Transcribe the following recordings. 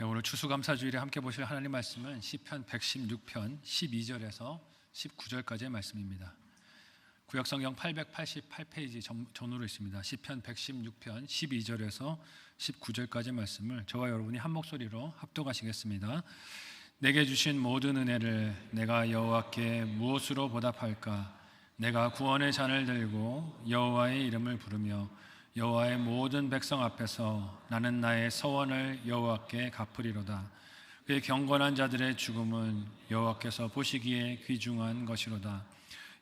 오늘 추수감사주일에 함께 보실 하나님 말씀은 시편 116편 12절에서 19절까지의 말씀입니다. 구역성경 888페이지 전후로 있습니다. 시편 116편 12절에서 19절까지의 말씀을 저와 여러분이 한 목소리로 합독하시겠습니다. 내게 주신 모든 은혜를 내가 여호와께 무엇으로 보답할까? 내가 구원의 잔을 들고 여호와의 이름을 부르며 여호와의 모든 백성 앞에서 나는 나의 서원을 여호와께 갚으리로다. 그의 경건한 자들의 죽음은 여호와께서 보시기에 귀중한 것이로다.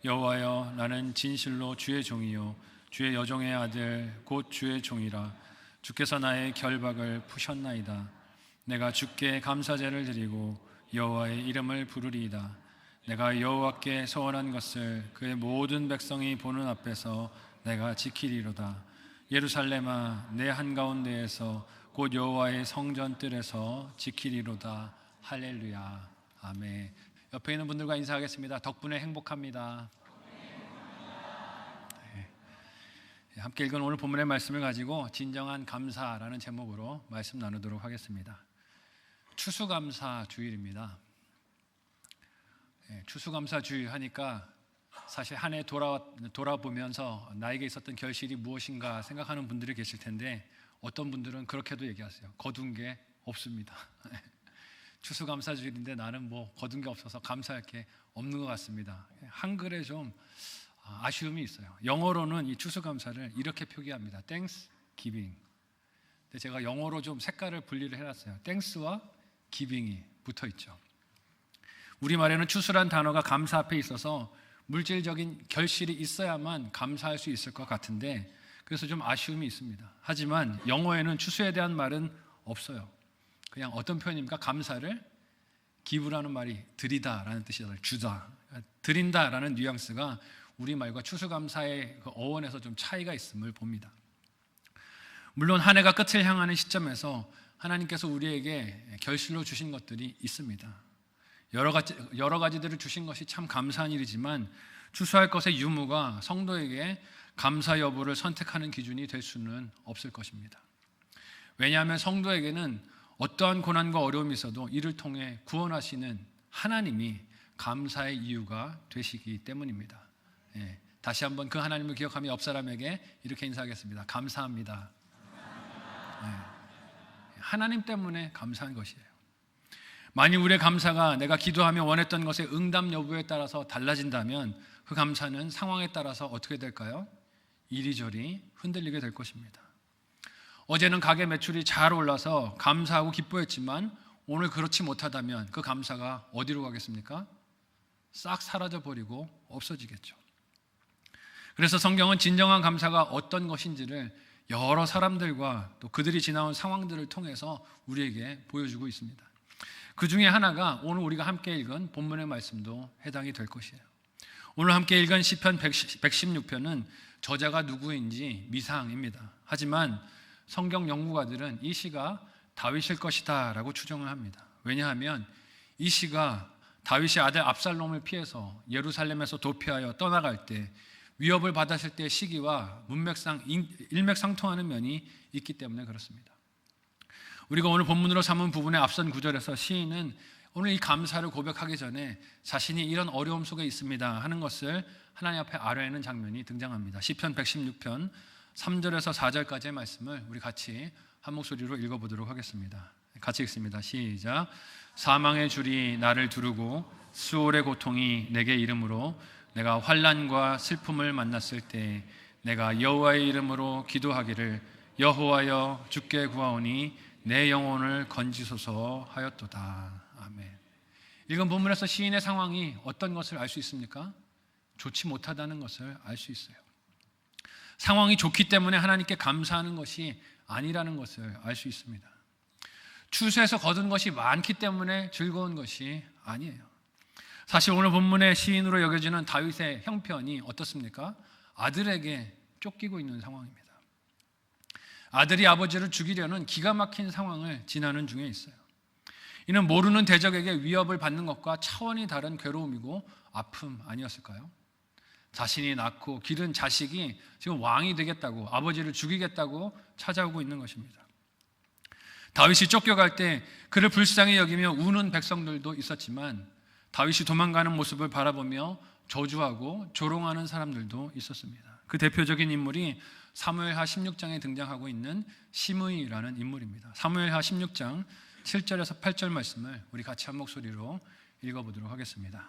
여호와여, 나는 진실로 주의 종이요 주의 여종의 아들 곧 주의 종이라. 주께서 나의 결박을 푸셨나이다. 내가 주께 감사제를 드리고 여호와의 이름을 부르리이다. 내가 여호와께 서원한 것을 그의 모든 백성이 보는 앞에서 내가 지키리로다. 예루살렘아, 내 한가운데에서 곧 여호와의 성전 뜰에서 지키리로다. 할렐루야. 아멘. 옆에 있는 분들과 인사하겠습니다. 덕분에 행복합니다. 네. 함께 읽은 오늘 본문의 말씀을 가지고 진정한 감사라는 제목으로 말씀 나누도록 하겠습니다. 추수감사 주일입니다. 추수감사 주일 하니까 사실 한 해 돌아보면서 나에게 있었던 결실이 무엇인가 생각하는 분들이 계실 텐데, 어떤 분들은 그렇게도 얘기하세요. 거둔 게 없습니다. 추수감사주일인데 나는 뭐 거둔 게 없어서 감사할 게 없는 것 같습니다. 한글에 좀 아쉬움이 있어요. 영어로는 이 추수감사를 이렇게 표기합니다. Thanksgiving. 근데 제가 영어로 좀 색깔을 분리를 해놨어요. Thanks와 giving이 붙어 있죠. 우리말에는 추수란 단어가 감사 앞에 있어서 물질적인 결실이 있어야만 감사할 수 있을 것 같은데, 그래서 좀 아쉬움이 있습니다. 하지만 영어에는 추수에 대한 말은 없어요. 그냥 어떤 표현입니까? 감사를 기부라는 말이 드리다라는 뜻이잖아요. 주다, 드린다라는 뉘앙스가 우리말과 추수감사의 그 어원에서 좀 차이가 있음을 봅니다. 물론 한 해가 끝을 향하는 시점에서 하나님께서 우리에게 결실로 주신 것들이 있습니다. 여러 가지들을 주신 것이 참 감사한 일이지만, 추수할 것의 유무가 성도에게 감사 여부를 선택하는 기준이 될 수는 없을 것입니다. 왜냐하면 성도에게는 어떠한 고난과 어려움이 있어도 이를 통해 구원하시는 하나님이 감사의 이유가 되시기 때문입니다. 다시 한번 그 하나님을 기억하며 옆 사람에게 이렇게 인사하겠습니다. 감사합니다. 하나님 때문에 감사한 것이에요. 만일 우리의 감사가 내가 기도하며 원했던 것의 응답 여부에 따라서 달라진다면 그 감사는 상황에 따라서 어떻게 될까요? 이리저리 흔들리게 될 것입니다. 어제는 가게 매출이 잘 올라서 감사하고 기뻐했지만 오늘 그렇지 못하다면 그 감사가 어디로 가겠습니까? 싹 사라져버리고 없어지겠죠. 그래서 성경은 진정한 감사가 어떤 것인지를 여러 사람들과 또 그들이 지나온 상황들을 통해서 우리에게 보여주고 있습니다. 그 중에 하나가 오늘 우리가 함께 읽은 본문의 말씀도 해당이 될 것이에요. 오늘 함께 읽은 시편 116편은 저자가 누구인지 미상입니다. 하지만 성경 연구가들은 이 시가 다윗일 것이다 라고 추정을 합니다. 왜냐하면 이 시가 다윗의 아들 압살롬을 피해서 예루살렘에서 도피하여 떠나갈 때 위협을 받았을 때의 시기와 문맥상 일맥상통하는 면이 있기 때문에 그렇습니다. 우리가 오늘 본문으로 삼은 부분의 앞선 구절에서 시인은 오늘 이 감사를 고백하기 전에 자신이 이런 어려움 속에 있습니다 하는 것을 하나님 앞에 아뢰는 장면이 등장합니다. 시편 116편 3절에서 4절까지의 말씀을 우리 같이 한 목소리로 읽어보도록 하겠습니다. 같이 읽습니다. 시작. 사망의 줄이 나를 두르고 수월의 고통이 내게 이름으로 내가 환난과 슬픔을 만났을 때 내가 여호와의 이름으로 기도하기를 여호와여 주께 구하오니 내 영혼을 건지소서 하였도다. 아멘. 읽은 본문에서 시인의 상황이 어떤 것을 알 수 있습니까? 좋지 못하다는 것을 알 수 있어요. 상황이 좋기 때문에 하나님께 감사하는 것이 아니라는 것을 알 수 있습니다. 추수해서 거둔 것이 많기 때문에 즐거운 것이 아니에요. 사실 오늘 본문의 시인으로 여겨지는 다윗의 형편이 어떻습니까? 아들에게 쫓기고 있는 상황입니다. 아들이 아버지를 죽이려는 기가 막힌 상황을 지나는 중에 있어요. 이는 모르는 대적에게 위협을 받는 것과 차원이 다른 괴로움이고 아픔 아니었을까요? 자신이 낳고 기른 자식이 지금 왕이 되겠다고, 아버지를 죽이겠다고 찾아오고 있는 것입니다. 다윗이 쫓겨갈 때 그를 불쌍히 여기며 우는 백성들도 있었지만 다윗이 도망가는 모습을 바라보며 저주하고 조롱하는 사람들도 있었습니다. 그 대표적인 인물이 사무엘하 16장에 등장하고 있는 시므이라는 인물입니다. 사무엘하 16장 7절에서 8절 말씀을 우리 같이 한 목소리로 읽어보도록 하겠습니다.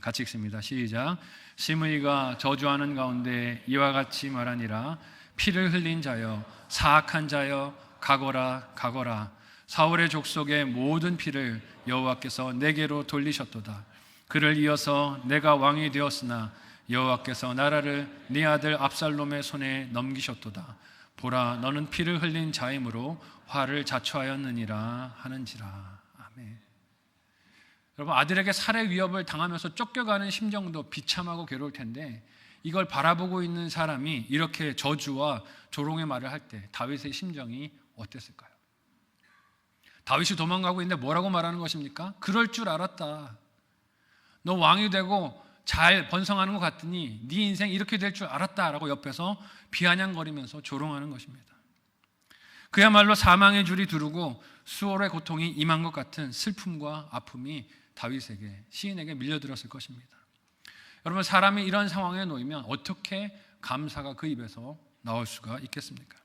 같이 읽습니다. 시작. 시므이가 저주하는 가운데 이와 같이 말하니라. 피를 흘린 자여, 사악한 자여, 가거라 가거라. 사울의 족속의 모든 피를 여호와께서 내게로 돌리셨도다. 그를 이어서 내가 왕이 되었으나 여호와께서 나라를 네 아들 압살롬의 손에 넘기셨도다. 보라, 너는 피를 흘린 자이므로 화를 자초하였느니라 하는지라. 아멘. 여러분, 아들에게 살해 위협을 당하면서 쫓겨가는 심정도 비참하고 괴로울 텐데 이걸 바라보고 있는 사람이 이렇게 저주와 조롱의 말을 할 때 다윗의 심정이 어땠을까요? 다윗이 도망가고 있는데 뭐라고 말하는 것입니까? 그럴 줄 알았다. 너 왕이 되고 잘 번성하는 것 같더니 네 인생 이렇게 될 줄 알았다라고 옆에서 비아냥거리면서 조롱하는 것입니다. 그야말로 사망의 줄이 두르고 수월의 고통이 임한 것 같은 슬픔과 아픔이 다윗에게, 시인에게 밀려들었을 것입니다. 여러분, 사람이 이런 상황에 놓이면 어떻게 감사가 그 입에서 나올 수가 있겠습니까?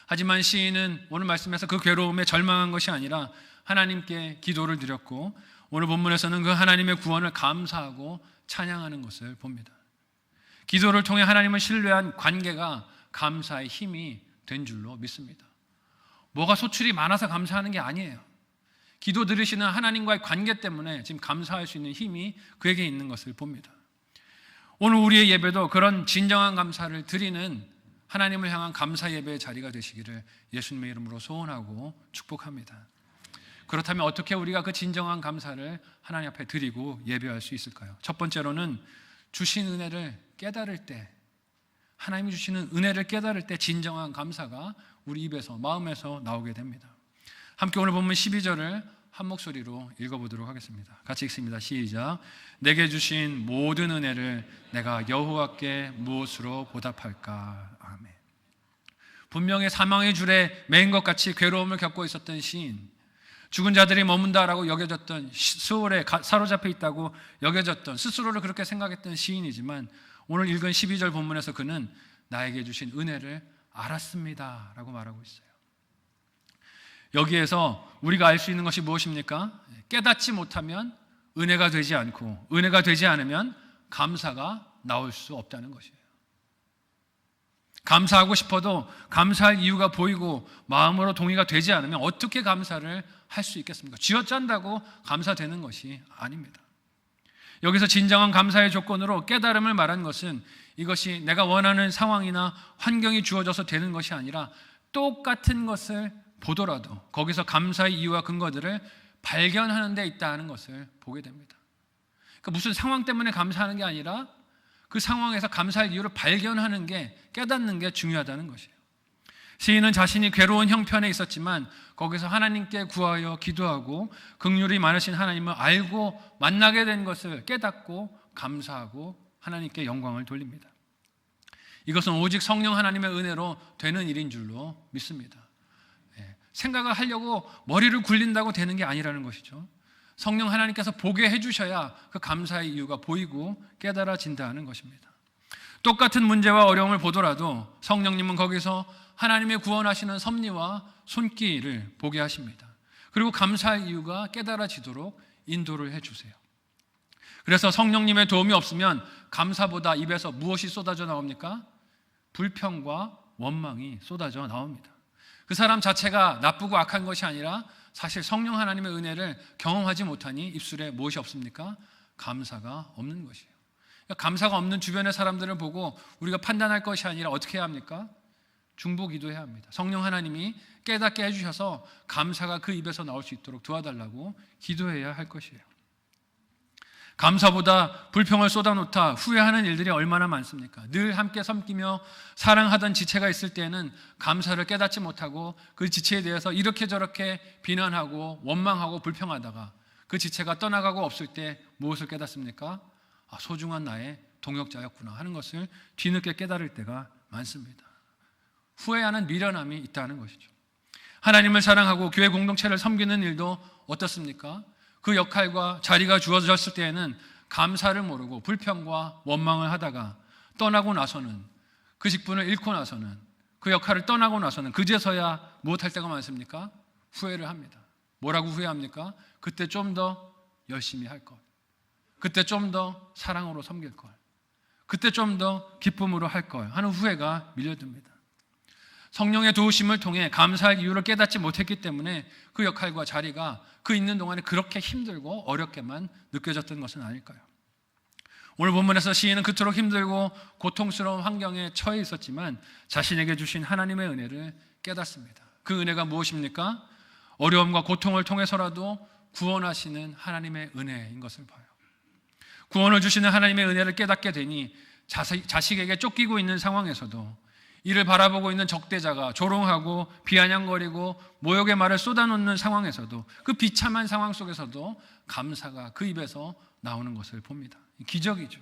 하지만 시인은 오늘 말씀에서 그 괴로움에 절망한 것이 아니라 하나님께 기도를 드렸고 오늘 본문에서는 그 하나님의 구원을 감사하고 찬양하는 것을 봅니다. 기도를 통해 하나님을 신뢰한 관계가 감사의 힘이 된 줄로 믿습니다. 뭐가 소출이 많아서 감사하는 게 아니에요. 기도 들으시는 하나님과의 관계 때문에 지금 감사할 수 있는 힘이 그에게 있는 것을 봅니다. 오늘 우리의 예배도 그런 진정한 감사를 드리는 하나님을 향한 감사 예배의 자리가 되시기를 예수님의 이름으로 소원하고 축복합니다. 그렇다면 어떻게 우리가 그 진정한 감사를 하나님 앞에 드리고 예배할 수 있을까요? 첫 번째로는 주신 은혜를 깨달을 때, 하나님이 주시는 은혜를 깨달을 때 진정한 감사가 우리 입에서, 마음에서 나오게 됩니다. 함께 오늘 본문 12절을 한 목소리로 읽어보도록 하겠습니다. 같이 읽습니다. 시작. 내게 주신 모든 은혜를 내가 여호와께 무엇으로 보답할까? 아멘. 분명히 사망의 줄에 매인 것 같이 괴로움을 겪고 있었던 시인, 죽은 자들이 머문다라고 여겨졌던, 수월에 사로잡혀 있다고 여겨졌던, 스스로를 그렇게 생각했던 시인이지만 오늘 읽은 12절 본문에서 그는 나에게 주신 은혜를 알았습니다 라고 말하고 있어요. 여기에서 우리가 알 수 있는 것이 무엇입니까? 깨닫지 못하면 은혜가 되지 않고, 은혜가 되지 않으면 감사가 나올 수 없다는 것이에요. 감사하고 싶어도 감사할 이유가 보이고 마음으로 동의가 되지 않으면 어떻게 감사를 할 수 있겠습니까? 쥐어짠다고 감사되는 것이 아닙니다. 여기서 진정한 감사의 조건으로 깨달음을 말한 것은 이것이 내가 원하는 상황이나 환경이 주어져서 되는 것이 아니라 똑같은 것을 보더라도 거기서 감사의 이유와 근거들을 발견하는 데 있다는 것을 보게 됩니다. 그러니까 무슨 상황 때문에 감사하는 게 아니라 그 상황에서 감사할 이유를 발견하는 게, 깨닫는 게 중요하다는 것이에요. 시인은 자신이 괴로운 형편에 있었지만 거기서 하나님께 구하여 기도하고 긍휼이 많으신 하나님을 알고 만나게 된 것을 깨닫고 감사하고 하나님께 영광을 돌립니다. 이것은 오직 성령 하나님의 은혜로 되는 일인 줄로 믿습니다. 생각을 하려고 머리를 굴린다고 되는 게 아니라는 것이죠. 성령 하나님께서 보게 해주셔야 그 감사의 이유가 보이고 깨달아진다는 것입니다. 똑같은 문제와 어려움을 보더라도 성령님은 거기서 하나님의 구원하시는 섭리와 손길을 보게 하십니다. 그리고 감사의 이유가 깨달아지도록 인도를 해주세요. 그래서 성령님의 도움이 없으면 감사보다 입에서 무엇이 쏟아져 나옵니까? 불평과 원망이 쏟아져 나옵니다. 그 사람 자체가 나쁘고 악한 것이 아니라 사실 성령 하나님의 은혜를 경험하지 못하니 입술에 무엇이 없습니까? 감사가 없는 것이에요. 그러니까 감사가 없는 주변의 사람들을 보고 우리가 판단할 것이 아니라 어떻게 해야 합니까? 중보기도해야 합니다. 성령 하나님이 깨닫게 해주셔서 감사가 그 입에서 나올 수 있도록 도와달라고 기도해야 할 것이에요. 감사보다 불평을 쏟아놓다 후회하는 일들이 얼마나 많습니까? 늘 함께 섬기며 사랑하던 지체가 있을 때는 감사를 깨닫지 못하고 그 지체에 대해서 이렇게 저렇게 비난하고 원망하고 불평하다가 그 지체가 떠나가고 없을 때 무엇을 깨닫습니까? 아, 소중한 나의 동역자였구나 하는 것을 뒤늦게 깨달을 때가 많습니다. 후회하는 미련함이 있다는 것이죠. 하나님을 사랑하고 교회 공동체를 섬기는 일도 어떻습니까? 그 역할과 자리가 주어졌을 때에는 감사를 모르고 불평과 원망을 하다가 떠나고 나서는, 그 직분을 잃고 나서는, 그 역할을 떠나고 나서는 그제서야 무엇할 때가 많습니까? 후회를 합니다. 뭐라고 후회합니까? 그때 좀 더 열심히 할 것, 그때 좀 더 사랑으로 섬길 걸, 그때 좀 더 기쁨으로 할 걸 하는 후회가 밀려듭니다. 성령의 도우심을 통해 감사할 이유를 깨닫지 못했기 때문에 그 역할과 자리가 그 있는 동안에 그렇게 힘들고 어렵게만 느껴졌던 것은 아닐까요? 오늘 본문에서 시인은 그토록 힘들고 고통스러운 환경에 처해 있었지만 자신에게 주신 하나님의 은혜를 깨닫습니다. 그 은혜가 무엇입니까? 어려움과 고통을 통해서라도 구원하시는 하나님의 은혜인 것을 봐요. 구원을 주시는 하나님의 은혜를 깨닫게 되니 자식에게 쫓기고 있는 상황에서도, 이를 바라보고 있는 적대자가 조롱하고 비아냥거리고 모욕의 말을 쏟아놓는 상황에서도, 그 비참한 상황 속에서도 감사가 그 입에서 나오는 것을 봅니다. 기적이죠.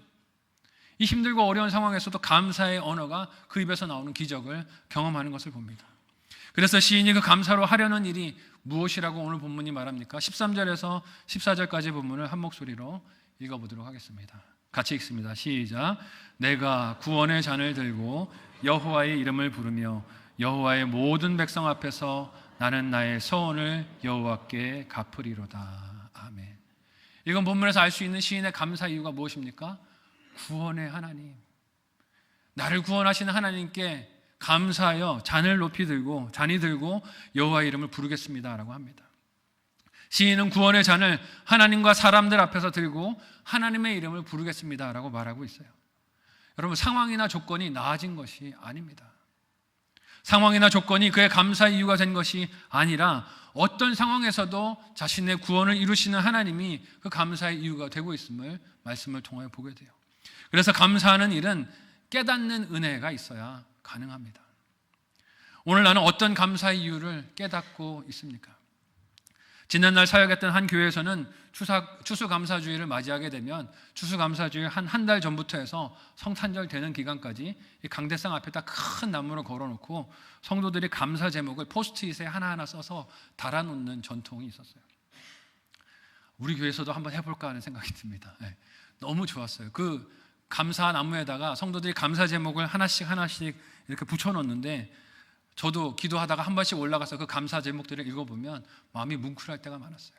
이 힘들고 어려운 상황에서도 감사의 언어가 그 입에서 나오는 기적을 경험하는 것을 봅니다. 그래서 시인이 그 감사로 하려는 일이 무엇이라고 오늘 본문이 말합니까? 13절에서 14절까지 본문을 한 목소리로 읽어보도록 하겠습니다. 같이 읽습니다. 시작. 내가 구원의 잔을 들고 여호와의 이름을 부르며 여호와의 모든 백성 앞에서 나는 나의 서원을 여호와께 갚으리로다. 아멘. 이건 본문에서 알 수 있는 시인의 감사 이유가 무엇입니까? 구원의 하나님, 나를 구원하시는 하나님께 감사하여 잔이 들고 여호와의 이름을 부르겠습니다라고 합니다. 시인은 구원의 잔을 하나님과 사람들 앞에서 들고 하나님의 이름을 부르겠습니다라고 말하고 있어요. 여러분, 상황이나 조건이 나아진 것이 아닙니다. 상황이나 조건이 그의 감사의 이유가 된 것이 아니라 어떤 상황에서도 자신의 구원을 이루시는 하나님이 그 감사의 이유가 되고 있음을 말씀을 통하여 보게 돼요. 그래서 감사하는 일은 깨닫는 은혜가 있어야 가능합니다. 오늘 나는 어떤 감사의 이유를 깨닫고 있습니까? 지난날 사역했던 한 교회에서는 추수감사주의를 맞이하게 되면 추수감사주의 한 달 전부터 해서 성탄절 되는 기간까지 이 강대상 앞에다 큰 나무를 걸어놓고 성도들이 감사 제목을 포스트잇에 하나하나 써서 달아놓는 전통이 있었어요. 우리 교회에서도 한번 해볼까 하는 생각이 듭니다. 네, 너무 좋았어요. 그 감사 나무에다가 성도들이 감사 제목을 하나씩 이렇게 붙여놓는데, 저도 기도하다가 한 번씩 올라가서 그 감사 제목들을 읽어보면 마음이 뭉클할 때가 많았어요.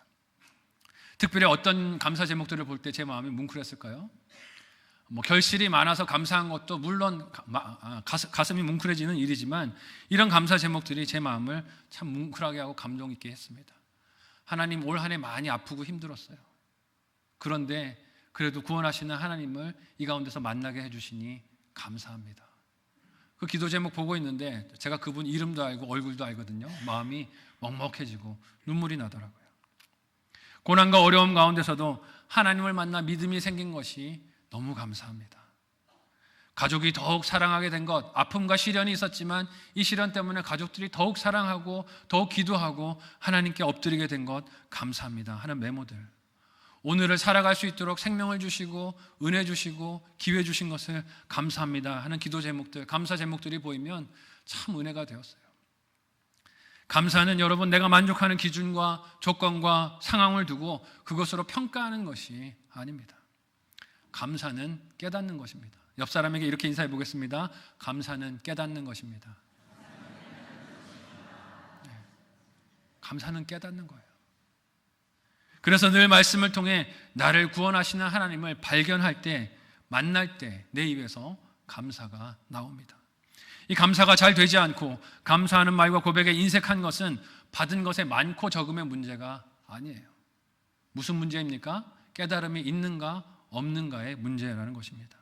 특별히 어떤 감사 제목들을 볼 때 제 마음이 뭉클했을까요? 결실이 많아서 감사한 것도 물론 가슴이 뭉클해지는 일이지만, 이런 감사 제목들이 제 마음을 참 뭉클하게 하고 감동 있게 했습니다. 하나님, 올 한 해 많이 아프고 힘들었어요. 그런데 그래도 구원하시는 하나님을 이 가운데서 만나게 해주시니 감사합니다. 그 기도 제목 보고 있는데 제가 그분 이름도 알고 얼굴도 알거든요. 마음이 먹먹해지고 눈물이 나더라고요. 고난과 어려움 가운데서도 하나님을 만나 믿음이 생긴 것이 너무 감사합니다. 가족이 더욱 사랑하게 된 것, 아픔과 시련이 있었지만 이 시련 때문에 가족들이 더욱 사랑하고 더욱 기도하고 하나님께 엎드리게 된 것 감사합니다 하는 메모들, 오늘을 살아갈 수 있도록 생명을 주시고 은혜 주시고 기회 주신 것을 감사합니다 하는 기도 제목들, 감사 제목들이 보이면 참 은혜가 되었어요. 감사는 여러분, 내가 만족하는 기준과 조건과 상황을 두고 그것으로 평가하는 것이 아닙니다. 감사는 깨닫는 것입니다. 옆 사람에게 이렇게 인사해 보겠습니다. 감사는 깨닫는 것입니다. 네. 감사는 깨닫는 거예요. 그래서 늘 말씀을 통해 나를 구원하시는 하나님을 발견할 때, 만날 때 내 입에서 감사가 나옵니다. 이 감사가 잘 되지 않고 감사하는 말과 고백에 인색한 것은 받은 것의 많고 적음의 문제가 아니에요. 무슨 문제입니까? 깨달음이 있는가 없는가의 문제라는 것입니다.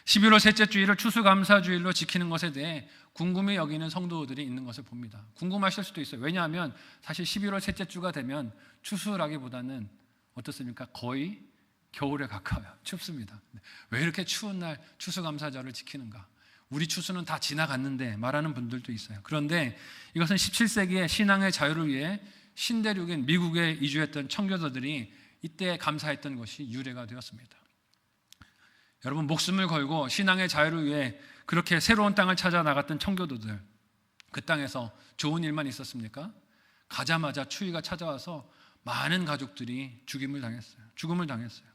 11월 셋째 주일을 추수감사주일로 지키는 것에 대해 궁금히 여기는 성도들이 있는 것을 봅니다. 궁금하실 수도 있어요. 왜냐하면 사실 11월 셋째 주가 되면 추수라기보다는 어떻습니까? 거의 겨울에 가까워요. 춥습니다. 왜 이렇게 추운 날 추수감사절을 지키는가? 우리 추수는 다 지나갔는데 말하는 분들도 있어요. 그런데 이것은 17세기의 신앙의 자유를 위해 신대륙인 미국에 이주했던 청교도들이 이때 감사했던 것이 유래가 되었습니다. 여러분, 목숨을 걸고 신앙의 자유를 위해 그렇게 새로운 땅을 찾아 나갔던 청교도들, 그 땅에서 좋은 일만 있었습니까? 가자마자 추위가 찾아와서 많은 가족들이 죽음을 당했어요.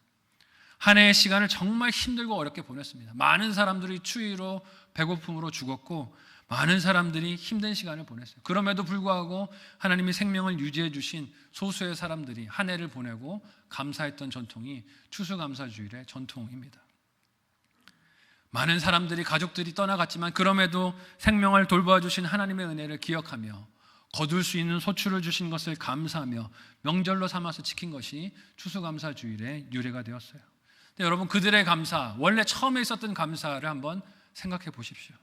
한 해의 시간을 정말 힘들고 어렵게 보냈습니다. 많은 사람들이 추위로 배고픔으로 죽었고 많은 사람들이 힘든 시간을 보냈어요. 그럼에도 불구하고 하나님이 생명을 유지해 주신 소수의 사람들이 한 해를 보내고 감사했던 전통이 추수감사주일의 전통입니다. 많은 사람들이, 가족들이 떠나갔지만 그럼에도 생명을 돌봐주신 하나님의 은혜를 기억하며 거둘 수 있는 소출을 주신 것을 감사하며 명절로 삼아서 지킨 것이 추수감사주일의 유래가 되었어요. 근데 여러분, 그들의 감사, 원래 처음에 있었던 감사를 한번 생각해 보십시오.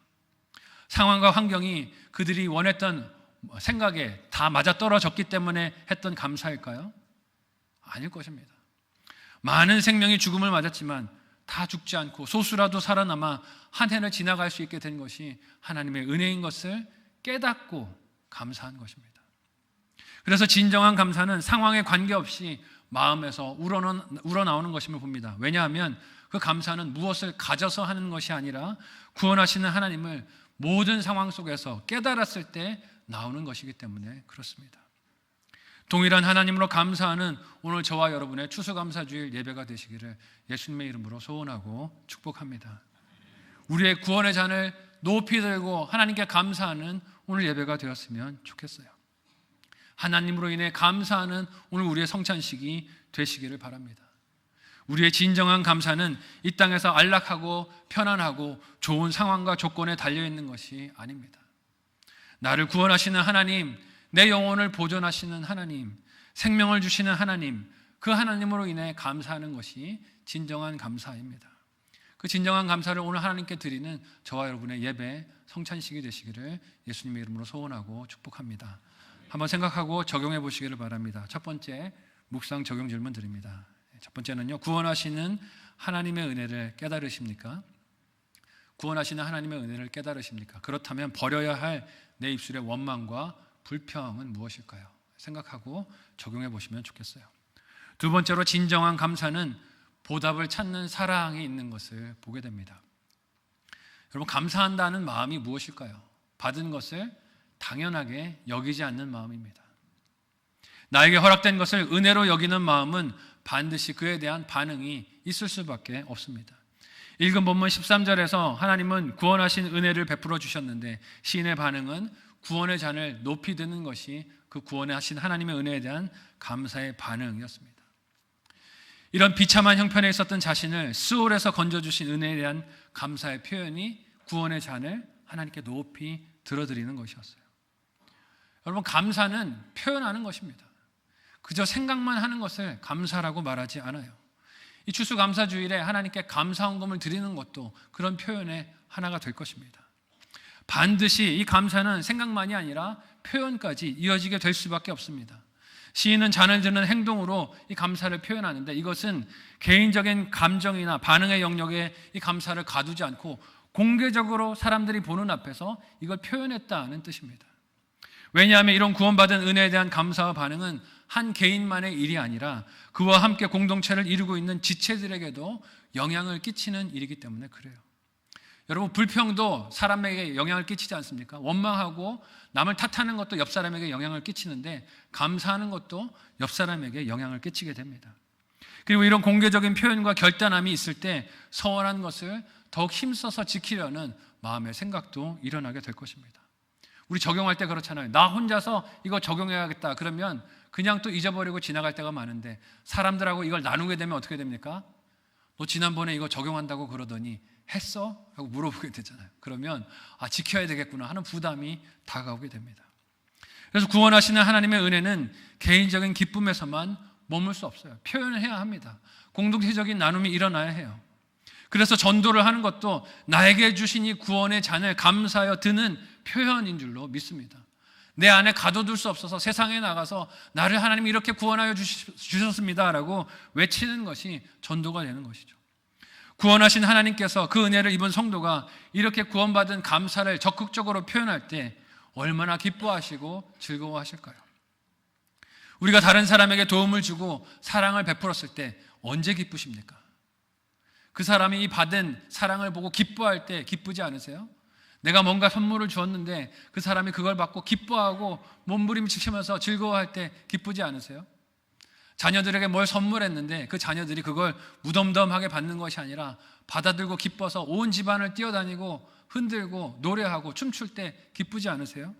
상황과 환경이 그들이 원했던 생각에 다 맞아떨어졌기 때문에 했던 감사일까요? 아닐 것입니다. 많은 생명이 죽음을 맞았지만 다 죽지 않고 소수라도 살아남아 한 해를 지나갈 수 있게 된 것이 하나님의 은혜인 것을 깨닫고 감사한 것입니다. 그래서 진정한 감사는 상황에 관계없이 마음에서 우러나오는 것임을 봅니다. 왜냐하면 그 감사는 무엇을 가져서 하는 것이 아니라 구원하시는 하나님을 모든 상황 속에서 깨달았을 때 나오는 것이기 때문에 그렇습니다. 동일한 하나님으로 감사하는 오늘 저와 여러분의 추수감사주일 예배가 되시기를 예수님의 이름으로 소원하고 축복합니다. 우리의 구원의 잔을 높이 들고 하나님께 감사하는 오늘 예배가 되었으면 좋겠어요. 하나님으로 인해 감사하는 오늘 우리의 성찬식이 되시기를 바랍니다. 우리의 진정한 감사는 이 땅에서 안락하고 편안하고 좋은 상황과 조건에 달려있는 것이 아닙니다. 나를 구원하시는 하나님, 내 영혼을 보존하시는 하나님, 생명을 주시는 하나님, 그 하나님으로 인해 감사하는 것이 진정한 감사입니다. 그 진정한 감사를 오늘 하나님께 드리는 저와 여러분의 예배, 성찬식이 되시기를 예수님의 이름으로 소원하고 축복합니다. 한번 생각하고 적용해 보시기를 바랍니다. 첫 번째, 묵상 적용 질문 드립니다. 첫 번째는요, 구원하시는 하나님의 은혜를 깨달으십니까? 구원하시는 하나님의 은혜를 깨달으십니까? 그렇다면 버려야 할 내 입술의 원망과 불평은 무엇일까요? 생각하고 적용해 보시면 좋겠어요. 두 번째로, 진정한 감사는 보답을 찾는 사랑이 있는 것을 보게 됩니다. 여러분, 감사한다는 마음이 무엇일까요? 받은 것을 당연하게 여기지 않는 마음입니다. 나에게 허락된 것을 은혜로 여기는 마음은 반드시 그에 대한 반응이 있을 수밖에 없습니다. 읽은 본문 13절에서 하나님은 구원하신 은혜를 베풀어 주셨는데 시인의 반응은 구원의 잔을 높이 드는 것이 그 구원하신 하나님의 은혜에 대한 감사의 반응이었습니다. 이런 비참한 형편에 있었던 자신을 스올에서 건져주신 은혜에 대한 감사의 표현이 구원의 잔을 하나님께 높이 들어드리는 것이었어요. 여러분, 감사는 표현하는 것입니다. 그저 생각만 하는 것을 감사라고 말하지 않아요. 이 추수감사주일에 하나님께 감사헌금을 드리는 것도 그런 표현의 하나가 될 것입니다. 반드시 이 감사는 생각만이 아니라 표현까지 이어지게 될 수밖에 없습니다. 시인은 잔을 드는 행동으로 이 감사를 표현하는데 이것은 개인적인 감정이나 반응의 영역에 이 감사를 가두지 않고 공개적으로 사람들이 보는 앞에서 이걸 표현했다는 뜻입니다. 왜냐하면 이런 구원받은 은혜에 대한 감사와 반응은 한 개인만의 일이 아니라 그와 함께 공동체를 이루고 있는 지체들에게도 영향을 끼치는 일이기 때문에 그래요. 여러분, 불평도 사람에게 영향을 끼치지 않습니까? 원망하고 남을 탓하는 것도 옆 사람에게 영향을 끼치는데 감사하는 것도 옆 사람에게 영향을 끼치게 됩니다. 그리고 이런 공개적인 표현과 결단함이 있을 때 서원한 것을 더욱 힘써서 지키려는 마음의 생각도 일어나게 될 것입니다. 우리 적용할 때 그렇잖아요. 나 혼자서 이거 적용해야겠다 그러면 그냥 또 잊어버리고 지나갈 때가 많은데 사람들하고 이걸 나누게 되면 어떻게 됩니까? 너 지난번에 이거 적용한다고 그러더니 했어? 하고 물어보게 되잖아요. 그러면 지켜야 되겠구나 하는 부담이 다가오게 됩니다. 그래서 구원하시는 하나님의 은혜는 개인적인 기쁨에서만 머물 수 없어요. 표현을 해야 합니다. 공동체적인 나눔이 일어나야 해요. 그래서 전도를 하는 것도 나에게 주신 이 구원의 잔을 감사하여 드는 표현인 줄로 믿습니다. 내 안에 가둬둘 수 없어서 세상에 나가서 나를 하나님이 이렇게 구원하여 주셨습니다 라고 외치는 것이 전도가 되는 것이죠. 구원하신 하나님께서 그 은혜를 입은 성도가 이렇게 구원받은 감사를 적극적으로 표현할 때 얼마나 기뻐하시고 즐거워하실까요? 우리가 다른 사람에게 도움을 주고 사랑을 베풀었을 때 언제 기쁘십니까? 그 사람이 받은 사랑을 보고 기뻐할 때 기쁘지 않으세요? 내가 뭔가 선물을 주었는데 그 사람이 그걸 받고 기뻐하고 몸부림치면서 즐거워할 때 기쁘지 않으세요? 자녀들에게 뭘 선물했는데 그 자녀들이 그걸 무덤덤하게 받는 것이 아니라 받아들고 기뻐서 온 집안을 뛰어다니고 흔들고 노래하고 춤출 때 기쁘지 않으세요?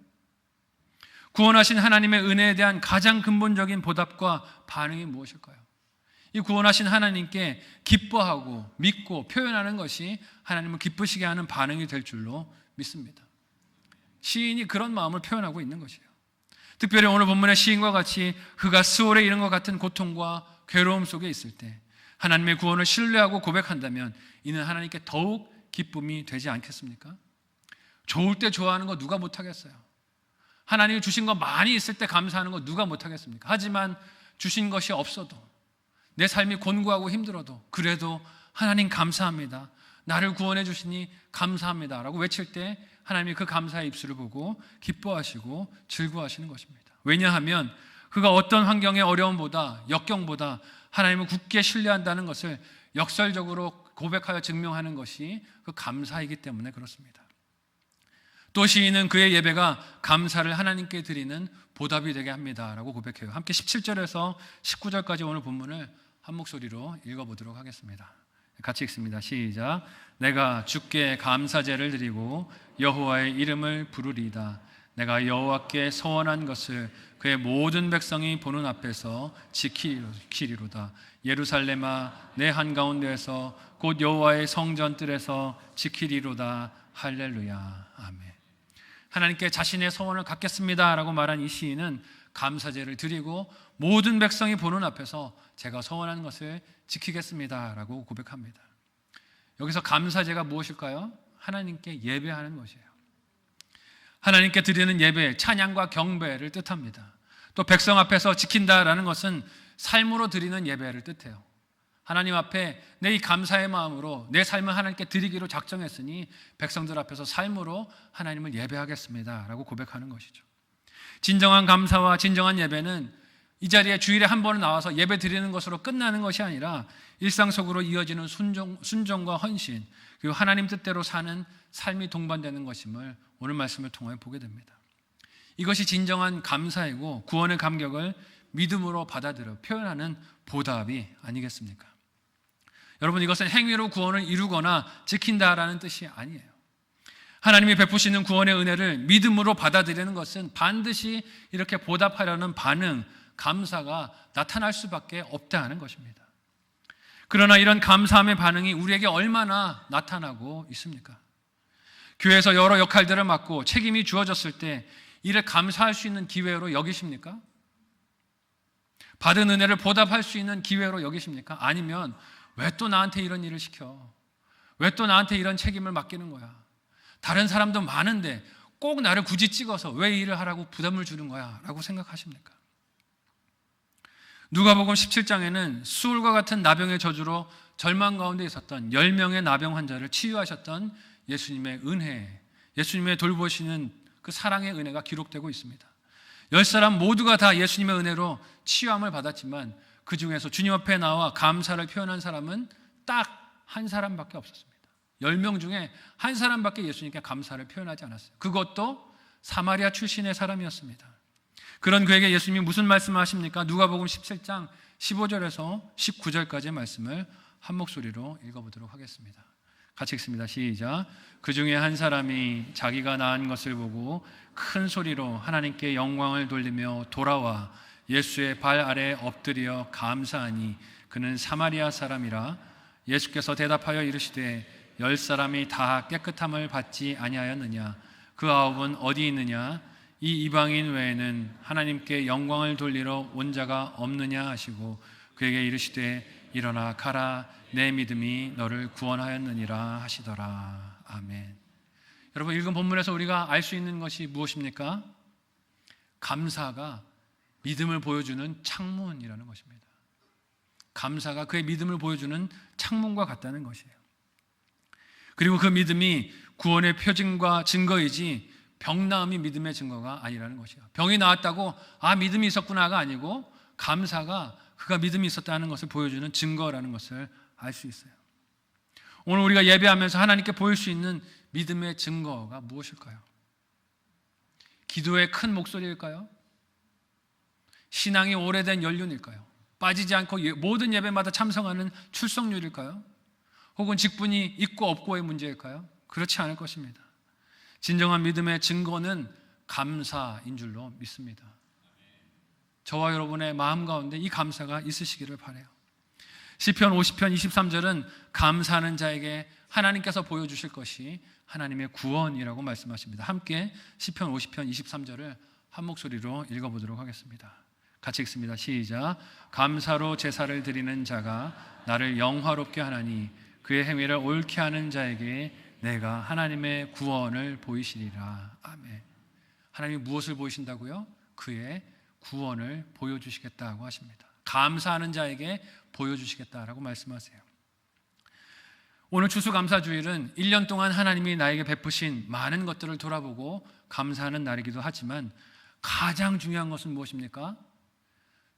구원하신 하나님의 은혜에 대한 가장 근본적인 보답과 반응이 무엇일까요? 이 구원하신 하나님께 기뻐하고 믿고 표현하는 것이 하나님을 기쁘시게 하는 반응이 될 줄로 믿습니다. 시인이 그런 마음을 표현하고 있는 것이에요. 특별히 오늘 본문의 시인과 같이 그가 스올에 이른 것 같은 고통과 괴로움 속에 있을 때 하나님의 구원을 신뢰하고 고백한다면 이는 하나님께 더욱 기쁨이 되지 않겠습니까? 좋을 때 좋아하는 거 누가 못하겠어요? 하나님이 주신 거 많이 있을 때 감사하는 거 누가 못하겠습니까? 하지만 주신 것이 없어도 내 삶이 곤고하고 힘들어도 그래도 하나님 감사합니다, 나를 구원해 주시니 감사합니다 라고 외칠 때 하나님이 그 감사의 입술을 보고 기뻐하시고 즐거워하시는 것입니다. 왜냐하면 그가 어떤 환경의 어려움보다 역경보다 하나님을 굳게 신뢰한다는 것을 역설적으로 고백하여 증명하는 것이 그 감사이기 때문에 그렇습니다. 또 시인은 그의 예배가 감사를 하나님께 드리는 보답이 되게 합니다 라고 고백해요. 함께 17절에서 19절까지 오늘 본문을 한 목소리로 읽어보도록 하겠습니다. 같이 읽습니다. 시작. 내가 주께 감사제를 드리고 여호와의 이름을 부르리이다. 내가 여호와께 서원한 것을 그의 모든 백성이 보는 앞에서 지키리로다. 예루살렘아 내 한가운데에서 곧 여호와의 성전 뜰에서 지키리로다. 할렐루야. 아멘. 하나님께 자신의 서원을 갖겠습니다 라고 말한 이 시인은 감사제를 드리고 모든 백성이 보는 앞에서 제가 서원한 것을 지키겠습니다 라고 고백합니다. 여기서 감사제가 무엇일까요? 하나님께 예배하는 것이에요. 하나님께 드리는 예배, 찬양과 경배를 뜻합니다. 또 백성 앞에서 지킨다라는 것은 삶으로 드리는 예배를 뜻해요. 하나님 앞에 내 이 감사의 마음으로 내 삶을 하나님께 드리기로 작정했으니 백성들 앞에서 삶으로 하나님을 예배하겠습니다 라고 고백하는 것이죠. 진정한 감사와 진정한 예배는 이 자리에 주일에 한 번은 나와서 예배 드리는 것으로 끝나는 것이 아니라 일상 속으로 이어지는 순종과 헌신, 그리고 하나님 뜻대로 사는 삶이 동반되는 것임을 오늘 말씀을 통해 보게 됩니다. 이것이 진정한 감사이고 구원의 감격을 믿음으로 받아들여 표현하는 보답이 아니겠습니까? 여러분, 이것은 행위로 구원을 이루거나 지킨다라는 뜻이 아니에요. 하나님이 베푸시는 구원의 은혜를 믿음으로 받아들이는 것은 반드시 이렇게 보답하려는 반응, 감사가 나타날 수밖에 없다는 것입니다. 그러나 이런 감사함의 반응이 우리에게 얼마나 나타나고 있습니까? 교회에서 여러 역할들을 맡고 책임이 주어졌을 때 이를 감사할 수 있는 기회로 여기십니까? 받은 은혜를 보답할 수 있는 기회로 여기십니까? 아니면 왜 또 나한테 이런 일을 시켜? 왜 또 나한테 이런 책임을 맡기는 거야? 다른 사람도 많은데 꼭 나를 굳이 찍어서 왜 일을 하라고 부담을 주는 거야? 라고 생각하십니까? 누가복음 17장에는 수울과 같은 나병의 저주로 절망 가운데 있었던 10명의 나병 환자를 치유하셨던 예수님의 은혜, 예수님의 돌보시는 그 사랑의 은혜가 기록되고 있습니다. 10사람 모두가 다 예수님의 은혜로 치유함을 받았지만 그 중에서 주님 앞에 나와 감사를 표현한 사람은 딱 한 사람밖에 없었습니다. 10명 중에 한 사람밖에 예수님께 감사를 표현하지 않았어요. 그것도 사마리아 출신의 사람이었습니다. 그런 그에게 예수님이 무슨 말씀을 하십니까? 누가복음 17장 15절에서 19절까지의 말씀을 한 목소리로 읽어보도록 하겠습니다. 같이 읽습니다. 시작. 그 중에 한 사람이 자기가 낳은 것을 보고 큰 소리로 하나님께 영광을 돌리며 돌아와 예수의 발 아래 엎드려 감사하니 그는 사마리아 사람이라. 예수께서 대답하여 이르시되 10사람이 다 깨끗함을 받지 아니하였느냐? 그 9은 어디 있느냐? 이 이방인 외에는 하나님께 영광을 돌리러 온 자가 없느냐 하시고 그에게 이르시되 일어나 가라, 내 믿음이 너를 구원하였느니라 하시더라. 아멘. 여러분, 읽은 본문에서 우리가 알 수 있는 것이 무엇입니까? 감사가 믿음을 보여주는 창문이라는 것입니다. 감사가 그의 믿음을 보여주는 창문과 같다는 것이에요. 그리고 그 믿음이 구원의 표징과 증거이지 병 나음이 믿음의 증거가 아니라는 것이에요. 병이 나았다고 믿음이 있었구나가 아니고 감사가 그가 믿음이 있었다는 것을 보여주는 증거라는 것을 알 수 있어요. 오늘 우리가 예배하면서 하나님께 보일 수 있는 믿음의 증거가 무엇일까요? 기도의 큰 목소리일까요? 신앙이 오래된 연륜일까요? 빠지지 않고 모든 예배마다 참석하는 출석률일까요? 혹은 직분이 있고 없고의 문제일까요? 그렇지 않을 것입니다. 진정한 믿음의 증거는 감사인 줄로 믿습니다. 저와 여러분의 마음 가운데 이 감사가 있으시기를 바라요. 시편 50편 23절은 감사하는 자에게 하나님께서 보여주실 것이 하나님의 구원이라고 말씀하십니다. 함께 시편 50편 23절을 한 목소리로 읽어보도록 하겠습니다. 같이 읽습니다. 시작. 감사로 제사를 드리는 자가 나를 영화롭게 하나니 그의 행위를 옳게 하는 자에게 내가 하나님의 구원을 보이시리라. 아멘. 하나님이 무엇을 보이신다고요? 그의 구원을 보여주시겠다고 하십니다. 감사하는 자에게 보여주시겠다라고 말씀하세요. 오늘 추수감사주일은 1년 동안 하나님이 나에게 베푸신 많은 것들을 돌아보고 감사하는 날이기도 하지만 가장 중요한 것은 무엇입니까?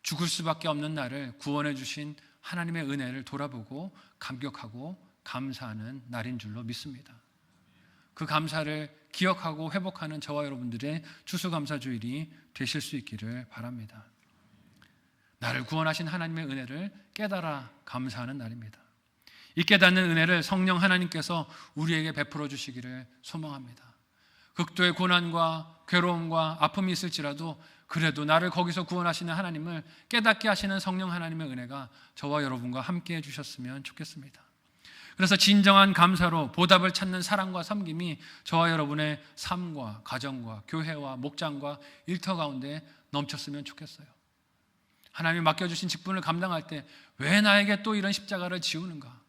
죽을 수밖에 없는 나를 구원해 주신 하나님의 은혜를 돌아보고 감격하고 감사하는 날인 줄로 믿습니다. 그 감사를 기억하고 회복하는 저와 여러분들의 추수감사주일이 되실 수 있기를 바랍니다. 나를 구원하신 하나님의 은혜를 깨달아 감사하는 날입니다. 이 깨닫는 은혜를 성령 하나님께서 우리에게 베풀어 주시기를 소망합니다. 극도의 고난과 괴로움과 아픔이 있을지라도 그래도 나를 거기서 구원하시는 하나님을 깨닫게 하시는 성령 하나님의 은혜가 저와 여러분과 함께 해주셨으면 좋겠습니다. 그래서 진정한 감사로 보답을 찾는 사랑과 섬김이 저와 여러분의 삶과 가정과 교회와 목장과 일터 가운데 넘쳤으면 좋겠어요. 하나님이 맡겨주신 직분을 감당할 때 왜 나에게 또 이런 십자가를 지우는가?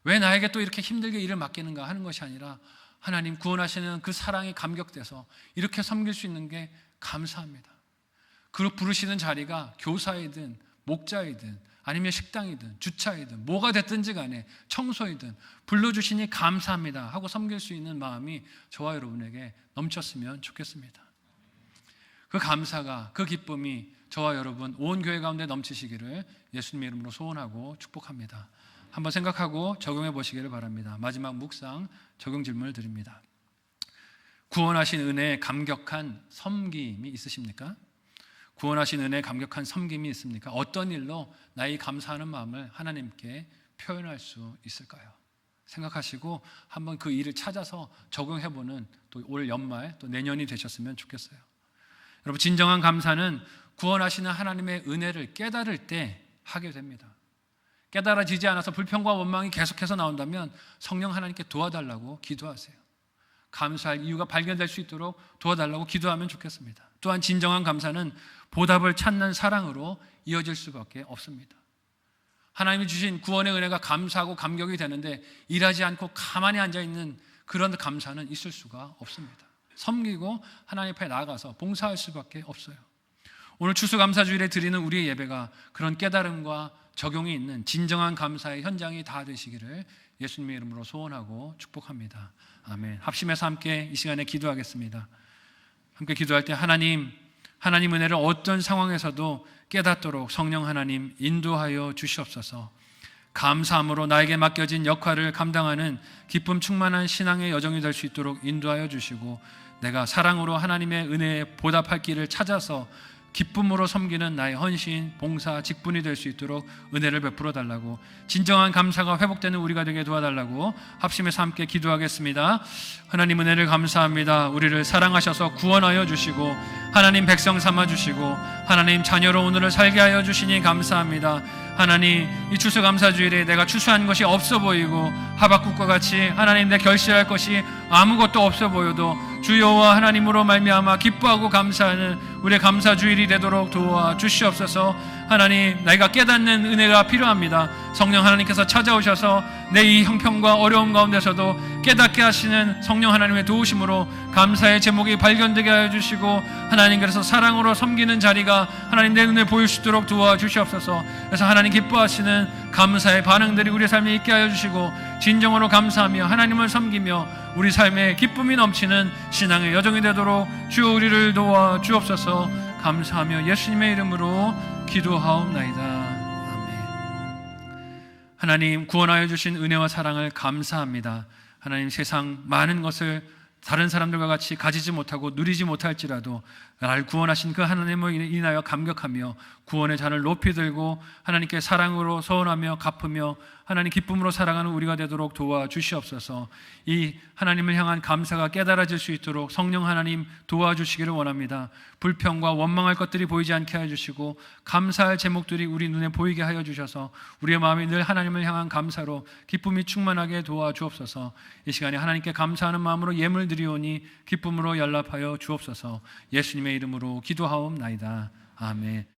왜 나에게 또 이렇게 힘들게 일을 맡기는가 하는 것이 아니라 하나님 구원하시는 그 사랑이 감격돼서 이렇게 섬길 수 있는 게 감사합니다. 그 부르시는 자리가 교사이든 목자이든 아니면 식당이든 주차이든 뭐가 됐든지 간에 청소이든 불러주시니 감사합니다 하고 섬길 수 있는 마음이 저와 여러분에게 넘쳤으면 좋겠습니다. 그 감사가, 그 기쁨이 저와 여러분 온 교회 가운데 넘치시기를 예수님의 이름으로 소원하고 축복합니다. 한번 생각하고 적용해 보시기를 바랍니다. 마지막 묵상 적용 질문을 드립니다. 구원하신 은혜에 감격한 섬김이 있으십니까? 구원하신 은혜에 감격한 섬김이 있습니까? 어떤 일로 나의 감사하는 마음을 하나님께 표현할 수 있을까요? 생각하시고 한번 그 일을 찾아서 적용해보는 또 올 연말 또 내년이 되셨으면 좋겠어요. 여러분, 진정한 감사는 구원하시는 하나님의 은혜를 깨달을 때 하게 됩니다. 깨달아지지 않아서 불평과 원망이 계속해서 나온다면 성령 하나님께 도와달라고 기도하세요. 감사할 이유가 발견될 수 있도록 도와달라고 기도하면 좋겠습니다. 또한 진정한 감사는 보답을 찾는 사랑으로 이어질 수밖에 없습니다. 하나님이 주신 구원의 은혜가 감사하고 감격이 되는데 일하지 않고 가만히 앉아있는 그런 감사는 있을 수가 없습니다. 섬기고 하나님 앞에 나아가서 봉사할 수밖에 없어요. 오늘 추수감사주일에 드리는 우리의 예배가 그런 깨달음과 적용이 있는 진정한 감사의 현장이 다 되시기를 예수님의 이름으로 소원하고 축복합니다. 아멘. 합심해서 함께 이 시간에 기도하겠습니다. 함께 기도할 때 하나님 은혜를 어떤 상황에서도 깨닫도록 성령 하나님 인도하여 주시옵소서. 감사함으로 나에게 맡겨진 역할을 감당하는 기쁨 충만한 신앙의 여정이 될 수 있도록 인도하여 주시고 내가 사랑으로 하나님의 은혜에 보답할 길을 찾아서 기쁨으로 섬기는 나의 헌신, 봉사, 직분이 될 수 있도록 은혜를 베풀어 달라고, 진정한 감사가 회복되는 우리가 되게 도와달라고 합심해서 함께 기도하겠습니다. 하나님 은혜를 감사합니다. 우리를 사랑하셔서 구원하여 주시고 하나님 백성 삼아 주시고 하나님 자녀로 오늘을 살게 하여 주시니 감사합니다. 하나님, 이 추수감사주일에 내가 추수한 것이 없어 보이고 하박국과 같이 하나님 내 결실할 것이 아무것도 없어 보여도 주 여호와 하나님으로 말미암아 기뻐하고 감사하는 우리의 감사주일이 되도록 도와 주시옵소서. 하나님, 내가 깨닫는 은혜가 필요합니다. 성령 하나님께서 찾아오셔서 내 이 형편과 어려움 가운데서도 깨닫게 하시는 성령 하나님의 도우심으로 감사의 제목이 발견되게 하여 주시고 하나님, 그래서 사랑으로 섬기는 자리가 하나님 내 눈에 보일 수 있도록 도와주시옵소서. 그래서 하나님 기뻐하시는 감사의 반응들이 우리 삶에 있게 하여 주시고 진정으로 감사하며 하나님을 섬기며 우리 삶에 기쁨이 넘치는 신앙의 여정이 되도록 주 우리를 도와 주옵소서. 감사하며 예수님의 이름으로 기도하옵나이다. 아멘. 하나님, 구원하여 주신 은혜와 사랑을 감사합니다. 하나님, 세상 많은 것을 다른 사람들과 같이 가지지 못하고 누리지 못할지라도 나를 구원하신 그 하나님을 인하여 감격하며 구원의 잔을 높이 들고 하나님께 사랑으로 소원하며 갚으며 하나님 기쁨으로 살아가는 우리가 되도록 도와주시옵소서. 이 하나님을 향한 감사가 깨달아질 수 있도록 성령 하나님 도와주시기를 원합니다. 불평과 원망할 것들이 보이지 않게 해주시고 감사할 제목들이 우리 눈에 보이게 하여 주셔서 우리의 마음이 늘 하나님을 향한 감사로 기쁨이 충만하게 도와주옵소서. 이 시간에 하나님께 감사하는 마음으로 예물 드리오니 기쁨으로 연락하여 주옵소서. 예수님의 이름으로 기도하옵나이다. 아멘.